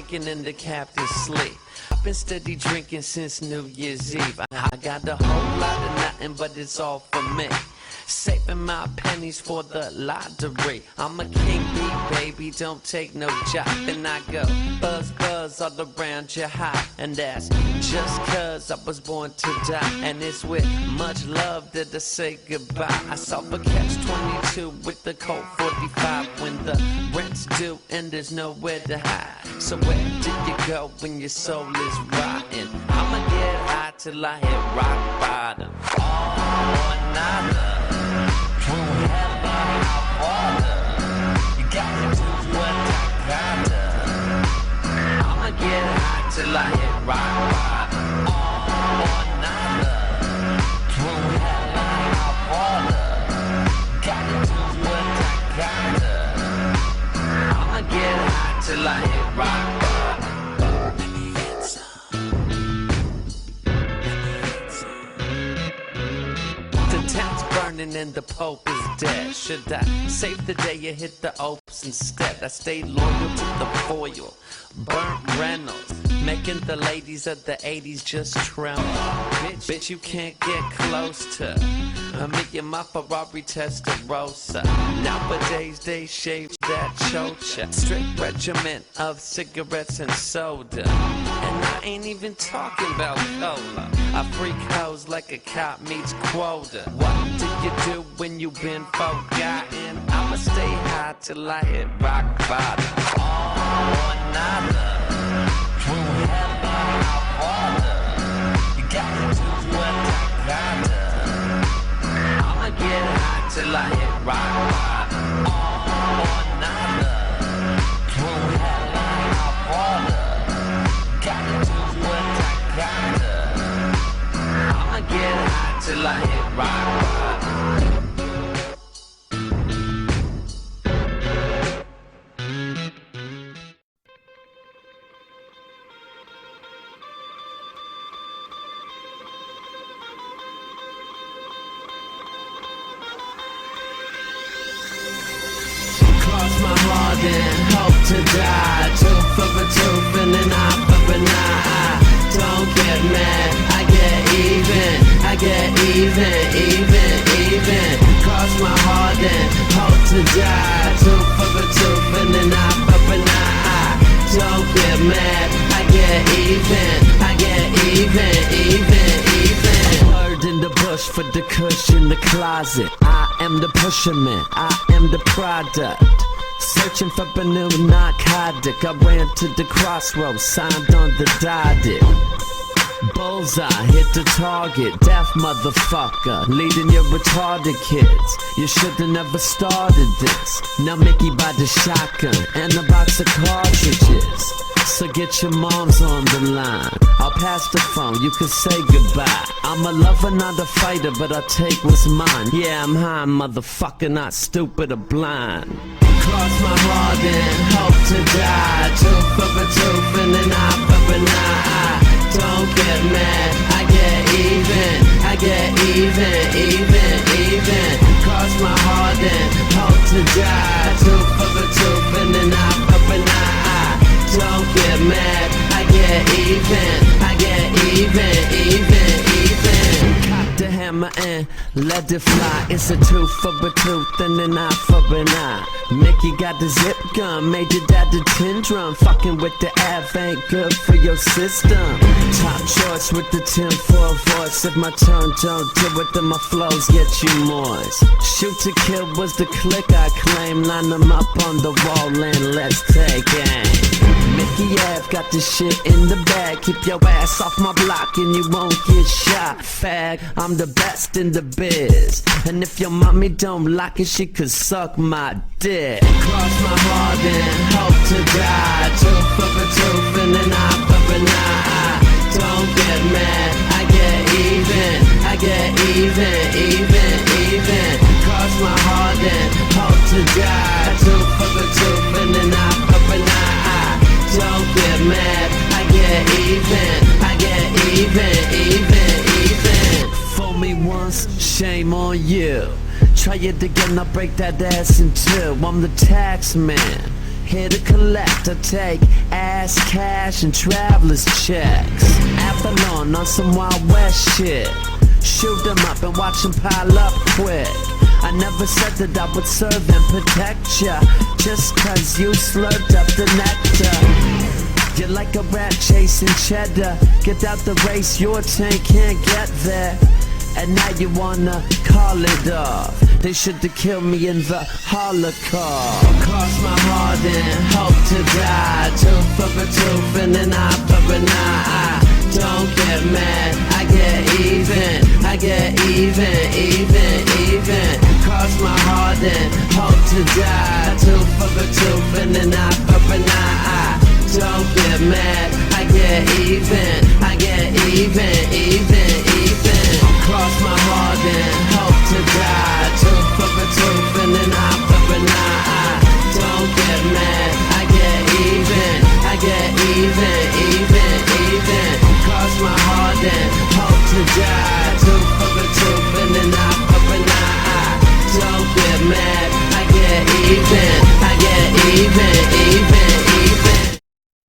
drinking in the captain's sleep. I've been steady drinking since New Year's Eve. I got a whole lot of nothing, but it's all for me. Saving my pennies for the lottery. I'm a king bee, baby, don't take no job. And I go buzz, buzz all around your high. And that's just cause I was born to die. And it's with much love that I say goodbye. I saw a catch-22 with the Colt 45 when the rent's due and there's nowhere to hide. So where do you go when your soul is rotten? I'ma get high till I hit rock bottom. All or nada. I'ma get high till I hit rock bottom. All or nada. Through hell and hot water. Gotta do what I gotta. I'ma get high till I hit rock bottom. Let me get some. The town's burning and the Pope is dead. Should I save the day or hit the Opes instead? I stayed loyal to the foil, burnt Reynolds, making the ladies of the 80s just tremble. Bitch, you can't get close to me and my Ferrari Testarossa. Nowadays they shave that chocha. Strict regimen of cigarettes and soda. And I ain't even talking about cola. I freak hoes like a cop meets quota. What do you do when you been forgotten? I'ma stay high till I hit rock bottom. All or nada. Through hell and hot water. You gotta do what I gotta. I'ma get high till I hit rock bottom. All or nada. Through hell and hot water. Gotta do what I gotta. I'ma get high till I hit rock bottom. Hope to die, tooth for a tooth and an eye for an eye. Don't get mad, I get even, cross my heart and hope to die, tooth for a tooth and an eye for an eye. Don't get mad, I get even. Word in the bush for the kush in the closet. I am the pusherman, I am the product. Searching for a new narcotic. I ran to the crossroads, signed on the dotted. Bullseye, hit the target. Deaf motherfucker, leading your retarded kids. You should've never started this. Now Mickey by the shotgun and a box of cartridges. So get your moms on the line. I'll pass the phone, you can say goodbye. I'm a lover, not a fighter, but I'll take what's mine. Yeah, I'm high, motherfucker, not stupid or blind. Cross my heart and hope to die. Tooth for a tooth and an eye for an eye. Don't get mad, I get even. Cross my heart and hope to die. Tooth for a tooth and an eye for an eye. Don't get mad, I get even. Cock the hammer and let it fly. It's a tooth for a tooth and an eye for an eye. Mickey got the zip gun, made your dad the tin drum. Fucking with the Av ain't good for your system. Top choice with the 10 for a voice. If my tongue don't do it, then my flows get you moist. Shoot to kill was the click I claim. Line them up on the wall and let's take aim. Mickey Ave got this shit in the bag. Keep your ass off my block and you won't get shot, fag. I'm the best in the biz. And if your mommy don't like it, she could suck my dick. Cross my heart and hope to die. Tooth for a tooth and an eye for an eye. Don't get mad, I get even. Cross my heart and hope to die. Tooth for a tooth and an eye for an eye. Don't get mad, I get even. Fool me once, shame on you. Try it again, I'll break that ass in two. I'm the tax man, here to collect. I take ass cash and traveler's checks. Avalon on some Wild West shit. Shoot them up and watch them pile up quick. I never said that I would serve and protect ya, just cause you slurped up the nectar. You're like a rat chasing cheddar. Get out the race, your tank can't get there. And now you wanna call it off. They should've killed me in the Holocaust. Cross my heart and hope to die. Tooth for a tooth and an eye for an eye. Don't get mad, I get even. I get even. Cross my heart and hope to die. Tooth for a tooth and an eye for an eye. Don't get mad, I get even. I get even. Cross my heart and hope to die. Tooth for a tooth and an eye for an eye. Don't get mad, I get even. I get even. Cross my heart and hope to die. Tooth for a tooth and an eye for an eye. Don't get mad, I get even. I get even.